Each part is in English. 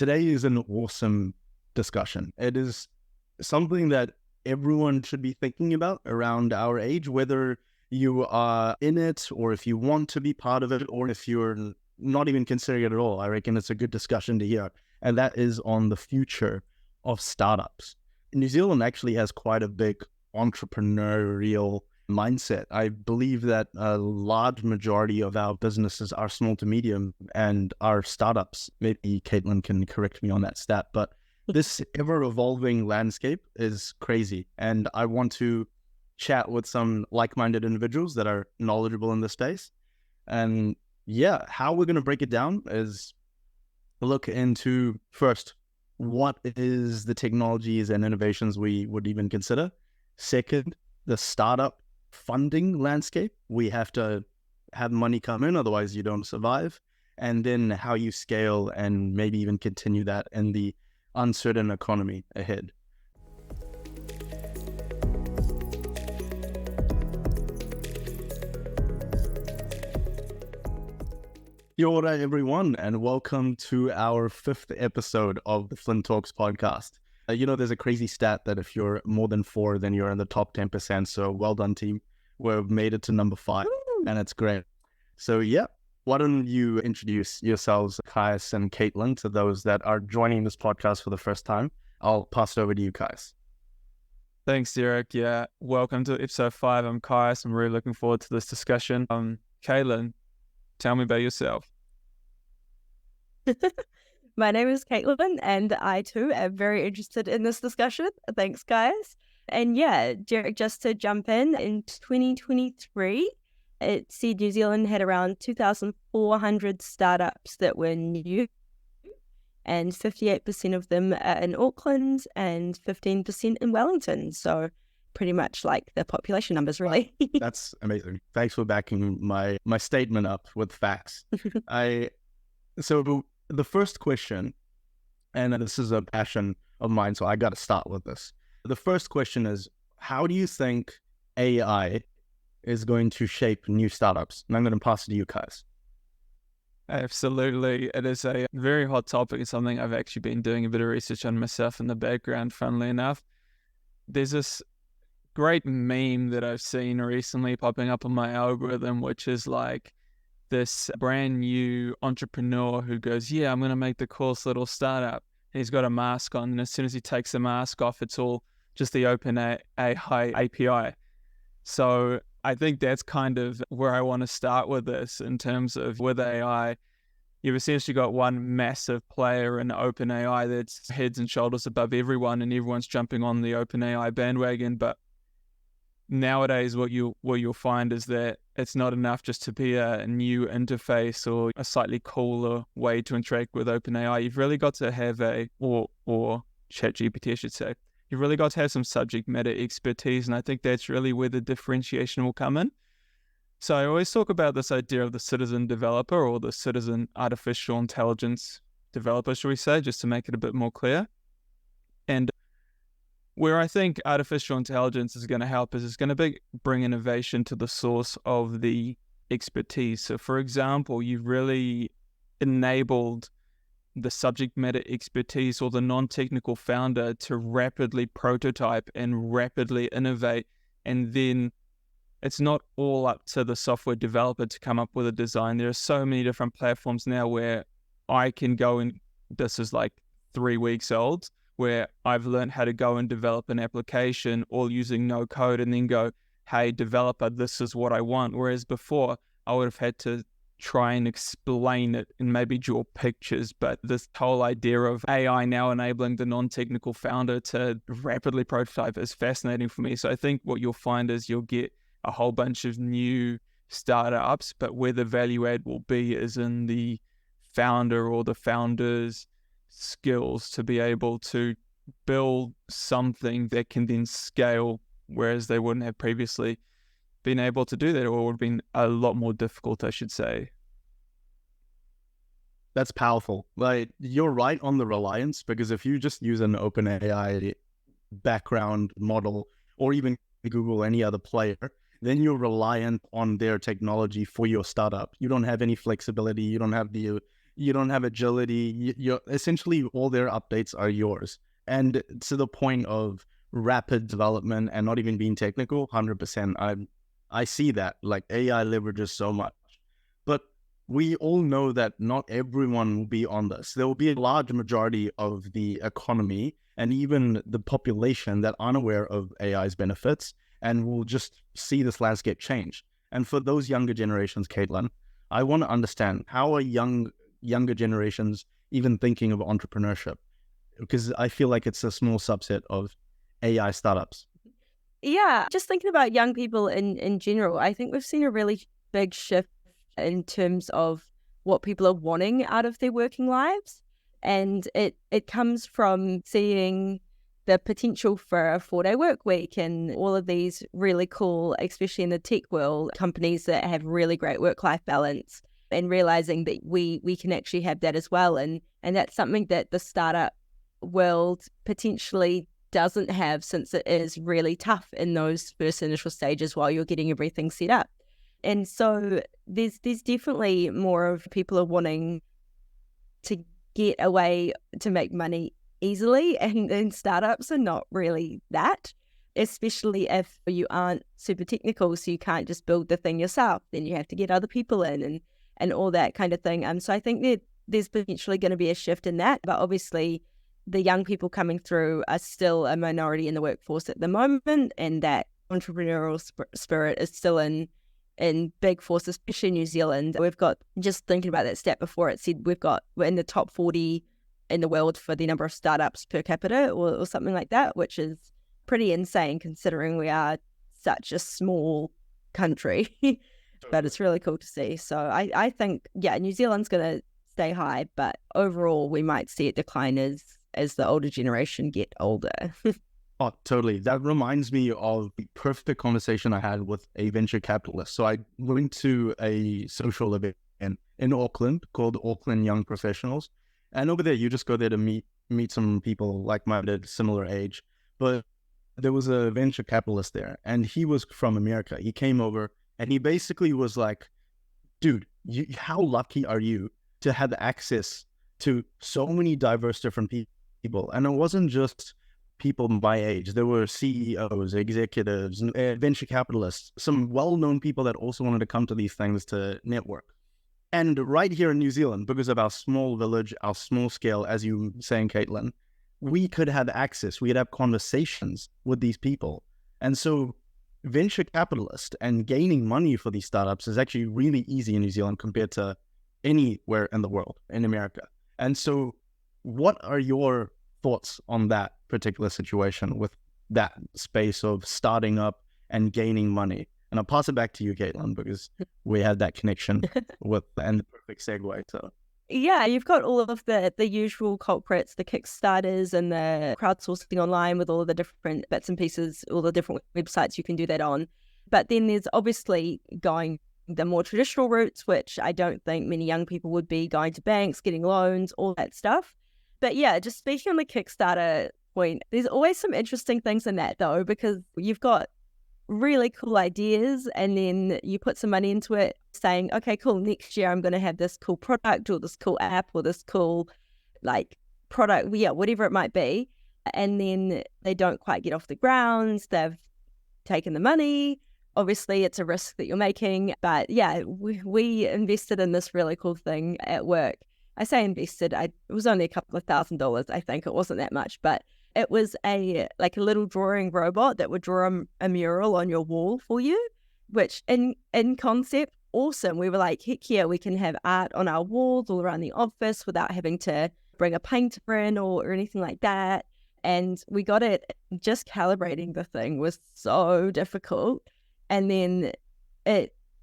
Today is an awesome discussion. It is something that everyone should be thinking about around our age, whether you are in it or if you want to be part of it or if you're not even considering it at all. I reckon it's a good discussion to hear. And that is on the future of startups. New Zealand actually has quite a big entrepreneurial mindset. I believe that a large majority of our businesses are small to medium and our startups. Maybe Caitlin can correct me on that stat, but this ever-evolving landscape is crazy. And I want to chat with some like-minded individuals that are knowledgeable in this space. And yeah, how we're going to break it down is look into first, what is the technologies and innovations we would even consider? Second, the startup funding landscape. We have to have money come in, otherwise you don't survive. And then how you scale and maybe even continue that in the uncertain economy ahead. Kia ora, everyone, and welcome to our 5th episode of the FLINT Talks podcast. There's a crazy stat that if you're more than 4, then you're in the top 10%. So well done, team. We've made it to number 5, and it's great. So yeah, why don't you introduce yourselves, Kais and Caitlin, to those that are joining this podcast for the first time. I'll pass it over to you, Kais. Thanks, Derek. Yeah, welcome to episode 5. I'm Kais. I'm really looking forward to this discussion. Caitlin, tell me about yourself. My name is Caitlin, and I too am very interested in this discussion. Thanks, guys. And yeah, Derek, just to jump in 2023, it said New Zealand had around 2,400 startups that were new, and 58% of them are in Auckland and 15% in Wellington. So pretty much like the population numbers, really. That's amazing. Thanks for backing my statement up with facts. So the first question, and this is a passion of mine, so I got to start with this. The first question is, how do you think AI is going to shape new startups? And I'm going to pass it to you, Kais. Absolutely. It is a very hot topic. It's something I've actually been doing a bit of research on myself in the background, funnily enough. There's this great meme that I've seen recently popping up on my algorithm, which is like this brand new entrepreneur who goes, yeah, I'm going to make the coolest little startup. And he's got a mask on. And as soon as he takes the mask off, it's all just the OpenAI API. So I think that's kind of where I want to start with this in terms of with AI. You've essentially got one massive player in OpenAI that's heads and shoulders above everyone, and everyone's jumping on the OpenAI bandwagon. But nowadays, what you'll find is that it's not enough just to be a new interface or a slightly cooler way to interact with OpenAI. You've really got to have or ChatGPT, I should say. You've really got to have some subject matter expertise, and I think that's really where the differentiation will come in. So I always talk about this idea of the citizen developer or the citizen artificial intelligence developer, shall we say, just to make it a bit more clear. And where I think artificial intelligence is going to help is it's going to bring innovation to the source of the expertise. So, for example, you've really enabled the subject matter expertise or the non-technical founder to rapidly prototype and rapidly innovate. And then it's not all up to the software developer to come up with a design. There are so many different platforms now where I can go and this is like 3 weeks old, where I've learned how to go and develop an application all using no code and then go, hey, developer, this is what I want. Whereas before, I would have had to try and explain it and maybe draw pictures. But this whole idea of AI now enabling the non-technical founder to rapidly prototype is fascinating for me. So I think what you'll find is you'll get a whole bunch of new startups, but where the value add will be is in the founder or the founder's skills to be able to build something that can then scale, whereas they wouldn't have previously been able to do that, or it would have been a lot more difficult, I should say. That's powerful. Like, you're right on the reliance, because if you just use an OpenAI background model or even Google, any other player, then you're reliant on their technology for your startup. You don't have any flexibility. You don't have the you don't have agility. You're essentially, all their updates are yours. And to the point of rapid development and not even being technical, 100%. I see that, like, AI leverages so much. But we all know that not everyone will be on this. There will be a large majority of the economy and even the population that aren't aware of AI's benefits and will just see this landscape change. And for those younger generations, Caitlin, I want to understand, how are younger generations even thinking of entrepreneurship? Because I feel like it's a small subset of AI startups. Yeah, just thinking about young people in general, I think we've seen a really big shift in terms of what people are wanting out of their working lives. And it comes from seeing the potential for a 4-day work week and all of these really cool, especially in the tech world, companies that have really great work-life balance, and realizing that we can actually have that as well. And that's something that the startup world potentially doesn't have, since it is really tough in those first initial stages while you're getting everything set up. And so there's definitely more of people are wanting to get a way to make money easily, and startups are not really that, especially if you aren't super technical, so you can't just build the thing yourself. Then you have to get other people in and all that kind of thing. So I think that there's potentially going to be a shift in that, but obviously the young people coming through are still a minority in the workforce at the moment, and that entrepreneurial spirit is still in big force, especially in New Zealand. We've got, just thinking about that stat before, it said we're in the top 40 in the world for the number of startups per capita or something like that, which is pretty insane considering we are such a small country. But it's really cool to see. So I think, yeah, New Zealand's going to stay high, but overall we might see it decline as the older generation get older. Oh, totally. That reminds me of the perfect conversation I had with a venture capitalist. So I went to a social event in Auckland called Auckland Young Professionals. And over there, you just go there to meet some people like-minded, similar age. But there was a venture capitalist there, and he was from America. He came over, and he basically was like, dude, how lucky are you to have access to so many diverse different people? And it wasn't just people my age. There were CEOs, executives, venture capitalists, some well-known people that also wanted to come to these things to network. And right here in New Zealand, because of our small village, our small scale, as you were saying, Caitlin, we could have access, we could have conversations with these people. And so venture capitalist and gaining money for these startups is actually really easy in New Zealand compared to anywhere in the world, in America. And so what are your thoughts on that particular situation with that space of starting up and gaining money? And I'll pass it back to you, Caitlin, because we had that connection with, and the perfect segue. So yeah, you've got all of the usual culprits, the Kickstarters and the crowdsourcing online with all of the different bits and pieces, all the different websites you can do that on. But then there's obviously going the more traditional routes, which I don't think many young people would be, going to banks, getting loans, all that stuff. But yeah, just speaking on the Kickstarter point, there's always some interesting things in that though, because you've got really cool ideas and then you put some money into it saying, okay, cool, next year I'm going to have this cool product or this cool app or this cool like product, yeah, whatever it might be. And then they don't quite get off the ground. They've taken the money. Obviously it's a risk that you're making, but yeah, we invested in this really cool thing at work. I say invested, it was only a couple of $1,000s, I think. It wasn't that much, but it was a little drawing robot that would draw a mural on your wall for you, which in concept, awesome. We were like, heck yeah, we can have art on our walls all around the office without having to bring a painter in or anything like that. And we got it, just calibrating the thing was so difficult. And then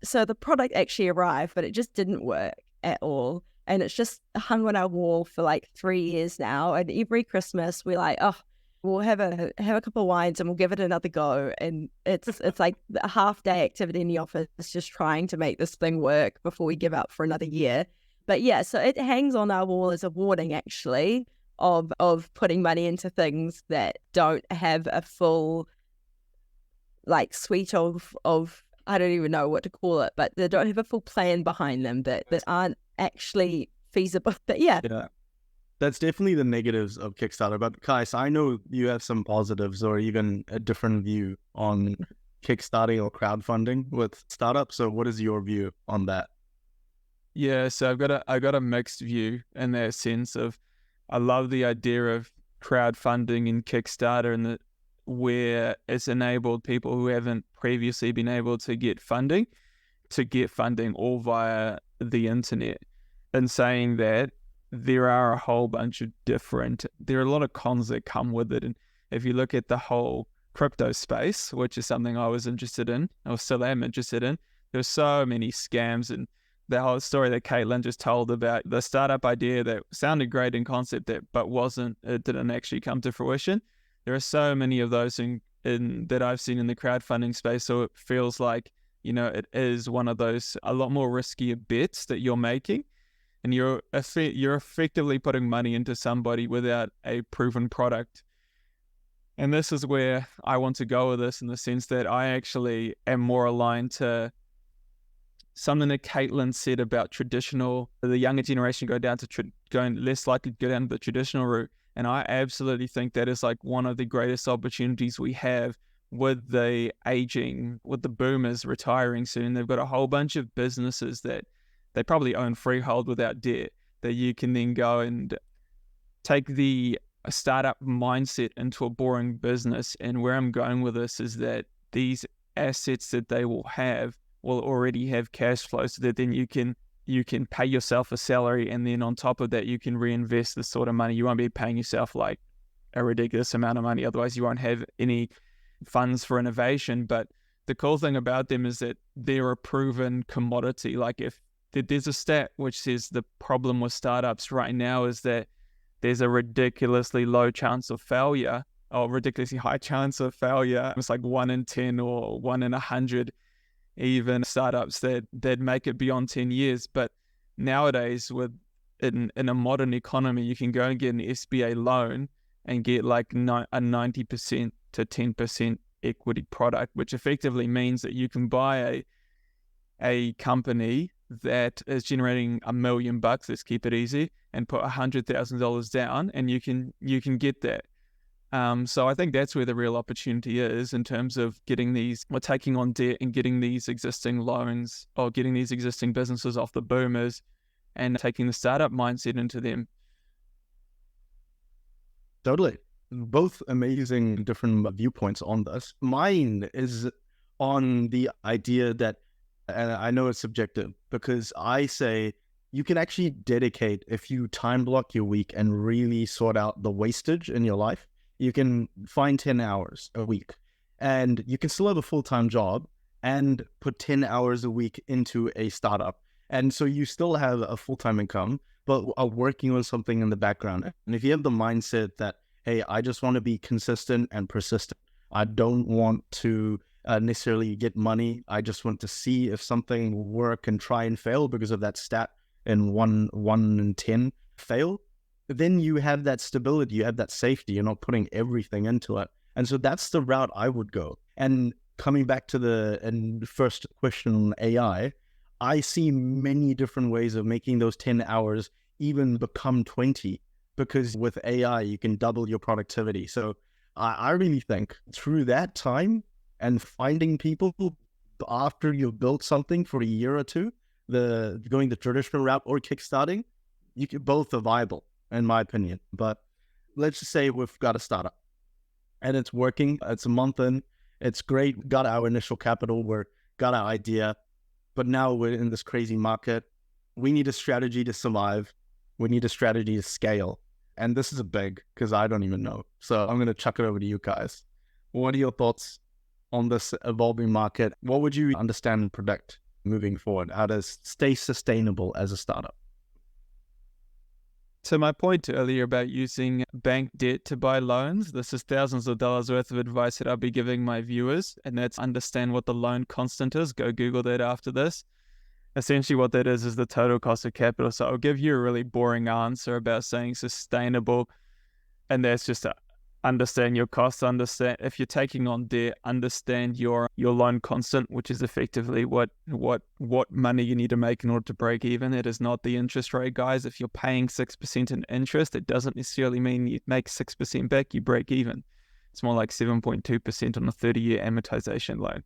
so the product actually arrived, but it just didn't work at all. And it's just hung on our wall for like 3 years now. And every Christmas we're like, oh, we'll have a couple of wines and we'll give it another go. And it's like a half-day activity in the office, just trying to make this thing work before we give up for another year. But yeah, so it hangs on our wall as a warning actually of putting money into things that don't have a full like suite of I don't even know what to call it, but they don't have a full plan behind them, that aren't actually feasible. But yeah. Yeah. That's definitely the negatives of Kickstarter. But Kais, I know you have some positives or even a different view on kickstarting or crowdfunding with startups. So what is your view on that? Yeah, so I got a mixed view in that sense of I love the idea of crowdfunding and Kickstarter and where it's enabled people who haven't previously been able to get funding all via the internet. And saying that, there are a whole bunch of there are a lot of cons that come with it. And if you look at the whole crypto space, which is something I was interested in, or still am interested in, there's so many scams. And the whole story that Caitlin just told about the startup idea that sounded great in concept, but it didn't actually come to fruition. There are so many of those in that I've seen in the crowdfunding space. So it feels like, it is one of those a lot more riskier bets that you're making. And you're effectively putting money into somebody without a proven product. And this is where I want to go with this, in the sense that I actually am more aligned to something that Caitlin said about the younger generation going less likely to go down the traditional route. And I absolutely think that is like one of the greatest opportunities we have with the boomers retiring soon. They've got a whole bunch of businesses that they probably own freehold without debt, that you can then go and take the startup mindset into a boring business. And where I'm going with this is that these assets that they will already have cash flow, so that then you can pay yourself a salary, and then on top of that you can reinvest this sort of money. You won't be paying yourself like a ridiculous amount of money, otherwise you won't have any funds for innovation. But the cool thing about them is that they're a proven commodity. Like, if there's a stat which says the problem with startups right now is that there's a ridiculously low chance of failure, or ridiculously high chance of failure. It's like 1 in 10 or 1 in 100, even startups that make it beyond 10 years. But nowadays, in a modern economy, you can go and get an SBA loan and get like a 90% to 10% equity product, which effectively means that you can buy a company that is generating $1 million, let's keep it easy, and put $100,000 down, and you can get that. So I think that's where the real opportunity is, in terms of taking on debt and getting these existing loans, or getting these existing businesses off the boomers and taking the startup mindset into them. Totally. Both amazing different viewpoints on this. Mine is on the idea that, and I know it's subjective, because I say you can actually dedicate, if you time block your week and really sort out the wastage in your life, you can find 10 hours a week, and you can still have a full-time job and put 10 hours a week into a startup. And so you still have a full-time income, but are working on something in the background. And if you have the mindset that, hey, I just want to be consistent and persistent, I don't want to necessarily get money, I just want to see if something will work and try and fail because of that stat in 1 in 10 fail, then you have that stability, you have that safety, you're not putting everything into it. And so that's the route I would go. And coming back to the first question on AI, I see many different ways of making those 10 hours even become 20, because with AI, you can double your productivity. So I really think through that time and finding people after you've built something for a year or two, going the traditional route or kickstarting, both are viable, in my opinion. But let's just say we've got a startup and it's working. It's a month in. It's great. Got our initial capital. Got our idea. But now we're in this crazy market. We need a strategy to survive. We need a strategy to scale. And this is a big, because I don't even know. So I'm going to chuck it over to you guys. What are your thoughts on this evolving market? What would you understand and predict moving forward? How to stay sustainable as a startup? To my point earlier about using bank debt to buy loans, this is thousands of dollars worth of advice that I'll be giving my viewers, and that's understand what the loan constant is. Go Google that after this. Essentially what that is the total cost of capital. So I'll give you a really boring answer about saying sustainable, and that's just understand your costs, understand if you're taking on debt, understand your loan constant, which is effectively what money you need to make in order to break even. It is not the interest rate, guys. If you're paying 6% in interest, it doesn't necessarily mean you make 6% back, you break even. It's more like 7.2% on a 30-year amortization loan.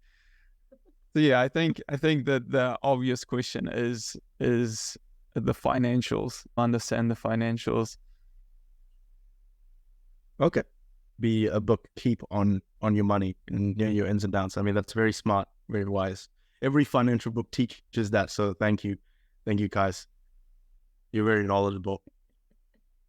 So yeah, I think that the obvious question is the financials. Understand the financials. Okay. Be a bookkeep on your money and your ins and downs. I mean, that's very smart, very wise. Every financial book teaches that. So thank you, guys. You're very knowledgeable.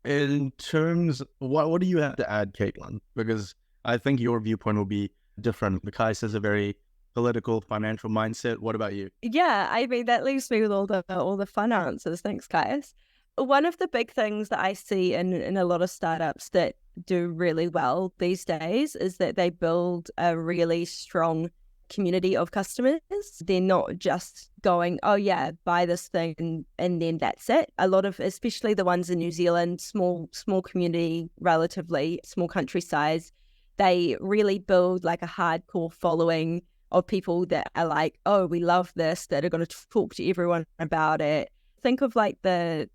In terms, what do you have to add, Caitlin? Because I think your viewpoint will be different. Kais has a very political, financial mindset. What about you? Yeah, I mean, that leaves me with all the fun answers. Thanks, guys. One of the big things that I see in a lot of startups that do really well these days is that they build a really strong community of customers. They're not just going, oh yeah, buy this thing and then that's it. A lot of, especially the ones in New Zealand, small community, relatively small country size, they really build like a hardcore following of people that are like, oh, we love this, that are going to talk to everyone about it. Think of like the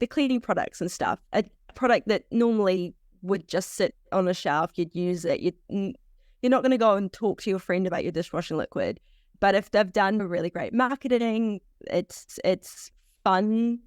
cleaning products and stuff. A product that normally would just sit on a shelf, you'd use it. You're not going to go and talk to your friend about your dishwashing liquid. But if they've done really great marketing, it's fun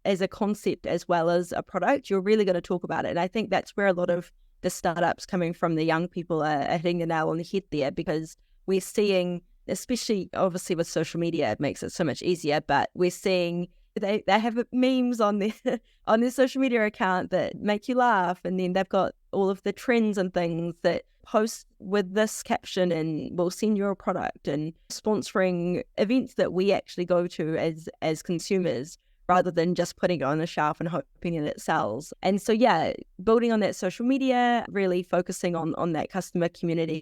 as a concept as well as a product, you're really going to talk about it. And I think that's where a lot of the startups coming from the young people are hitting the nail on the head there, because we're seeing, especially obviously with social media, it makes it so much easier, but we're seeing they have memes on their social media account that make you laugh, and then they've got all of the trends and things that post with this caption and will send you a product, and sponsoring events that we actually go to as consumers, rather than just putting it on a shelf and hoping that it sells. And so yeah, building on that social media, really focusing on that customer community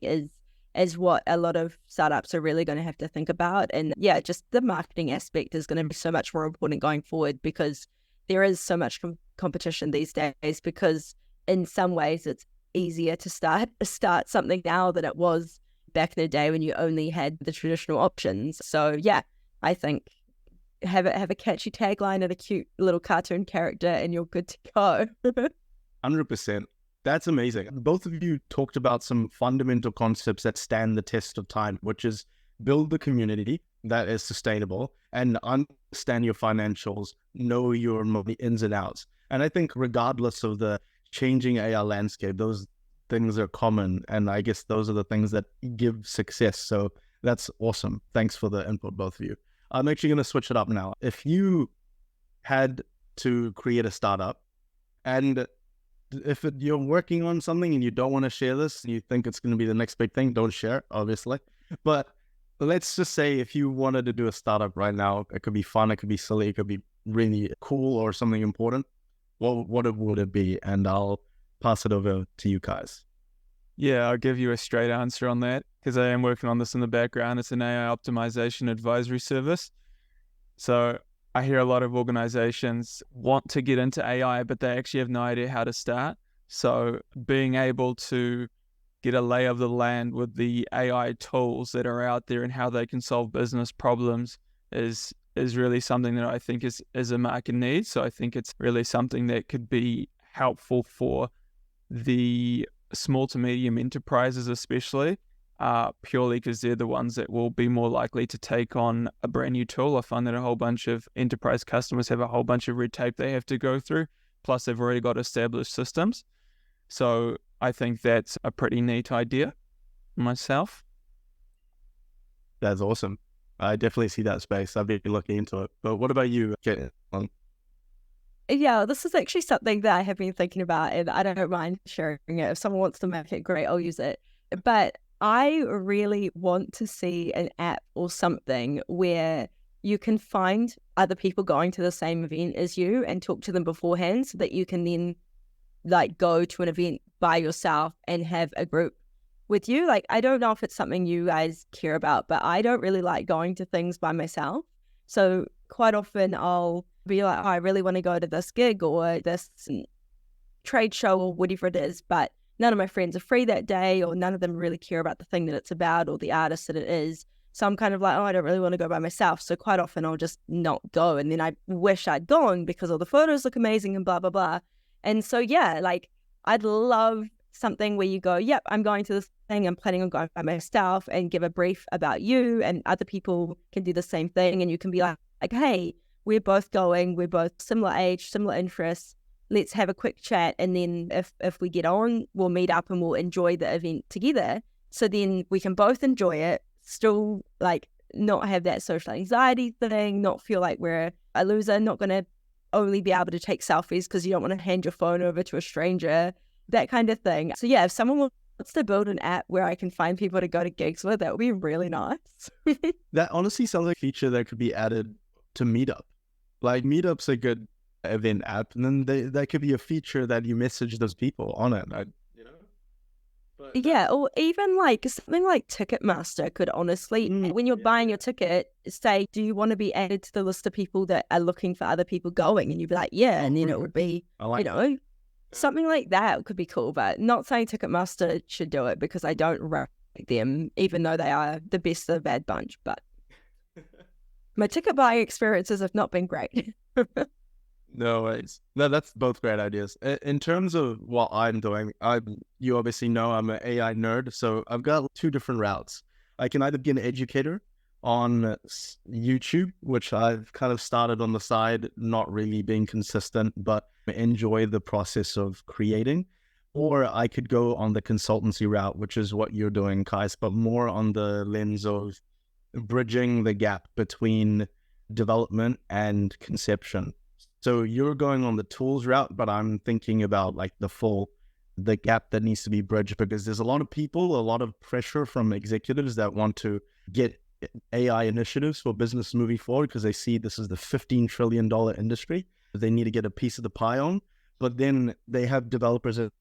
is what a lot of startups are really going to have to think about. And yeah, just the marketing aspect is going to be so much more important going forward, because there is so much competition these days, because in some ways it's easier to start something now than it was back in the day when you only had the traditional options. So yeah, I think have a catchy tagline and a cute little cartoon character and you're good to go. 100%. That's amazing. Both of you talked about some fundamental concepts that stand the test of time, which is build the community that is sustainable and understand your financials, know your money ins and outs. And I think regardless of the changing AI landscape, those things are common. And I guess those are the things that give success. So that's awesome. Thanks for the input, both of you. I'm actually going to switch it up now. If you had to create a startup, and if you're working on something and you don't want to share this, you think it's going to be the next big thing, don't share, obviously. But let's just say if you wanted to do a startup right now, it could be fun, it could be silly, it could be really cool or something important. What would it be? And I'll pass it over to you guys. Yeah, I'll give you a straight answer on that, because I am working on this in the background. It's an AI optimization advisory service. So I hear a lot of organizations want to get into AI, but they actually have no idea how to start. So being able to get a lay of the land with the AI tools that are out there and how they can solve business problems is really something that I think is a market need. So I think it's really something that could be helpful for the small to medium enterprises, especially. Purely because they're the ones that will be more likely to take on a brand new tool. I find that a whole bunch of enterprise customers have a whole bunch of red tape they have to go through, plus they've already got established systems. So I think that's a pretty neat idea myself. That's awesome. I definitely see that space. I've been looking into it. But what about you, Caitlin? Yeah, this is actually something that I have been thinking about, and I don't mind sharing it. If someone wants to make it, great, I'll use it. But I really want to see an app or something where you can find other people going to the same event as you and talk to them beforehand, so that you can then like go to an event by yourself and have a group with you. Like, I don't know if it's something you guys care about, but I don't really like going to things by myself. So quite often I'll be like, oh, I really want to go to this gig or this trade show or whatever it is, but none of my friends are free that day, or none of them really care about the thing that it's about or the artist that it is. So I'm kind of like, oh, I don't really want to go by myself. So quite often I'll just not go. And then I wish I'd gone because all the photos look amazing and blah, blah, blah. And so, yeah, like I'd love something where you go, yep, I'm going to this thing. I'm planning on going by myself, and give a brief about you, and other people can do the same thing. And you can be like, hey, we're both going. We're both similar age, similar interests. Let's have a quick chat. And then if we get on, we'll meet up and we'll enjoy the event together. So then we can both enjoy it, still like not have that social anxiety thing, not feel like we're a loser, not going to only be able to take selfies because you don't want to hand your phone over to a stranger, that kind of thing. So yeah, if someone wants to build an app where I can find people to go to gigs with, that would be really nice. That honestly sounds like a feature that could be added to Meetup. Like Meetup's a good event app, and then that could be a feature that you message those people on it. Yeah, or even like something like Ticketmaster could honestly, when you're buying your ticket, say, do you want to be added to the list of people that are looking for other people going? And you'd be like, yeah, and then it would be, something like that could be cool. But not saying Ticketmaster should do it, because I don't rate them, even though they are the best of the bad bunch. But my ticket buying experiences have not been great. No worries. No, that's both great ideas. In terms of what I'm doing, you obviously know I'm an AI nerd, so I've got two different routes. I can either be an educator on YouTube, which I've kind of started on the side, not really being consistent, but enjoy the process of creating. Or I could go on the consultancy route, which is what you're doing, Kais, but more on the lens of bridging the gap between development and conception. So you're going on the tools route, but I'm thinking about like the gap that needs to be bridged, because there's a lot of people, a lot of pressure from executives that want to get AI initiatives for business moving forward, because they see this is the $15 trillion industry that they need to get a piece of the pie on. But then they have developers and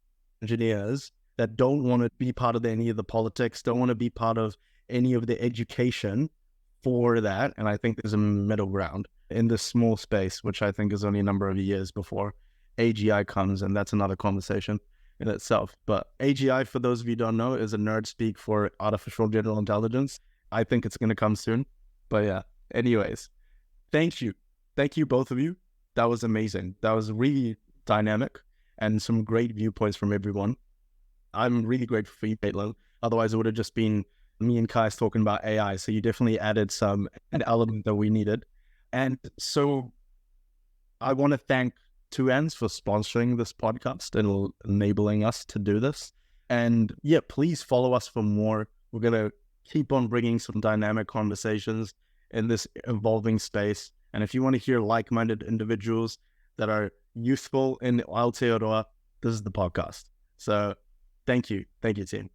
engineers that don't want to be part of any of the politics, don't want to be part of any of the education for that. And I think there's a middle ground in this small space, which I think is only a number of years before AGI comes, and that's another conversation in itself. But AGI, for those of you who don't know, is a nerd speak for artificial general intelligence. I think it's going to come soon. But yeah, anyways, thank you. Thank you, both of you. That was amazing. That was really dynamic and some great viewpoints from everyone. I'm really grateful for you, Caitlin. Otherwise, it would have just been me and Kais talking about AI. So you definitely added an element that we needed. And so I want to thank TUANZ for sponsoring this podcast and enabling us to do this. And yeah, please follow us for more. We're going to keep on bringing some dynamic conversations in this evolving space. And if you want to hear like-minded individuals that are useful in Aotearoa, this is the podcast. So thank you. Thank you, team.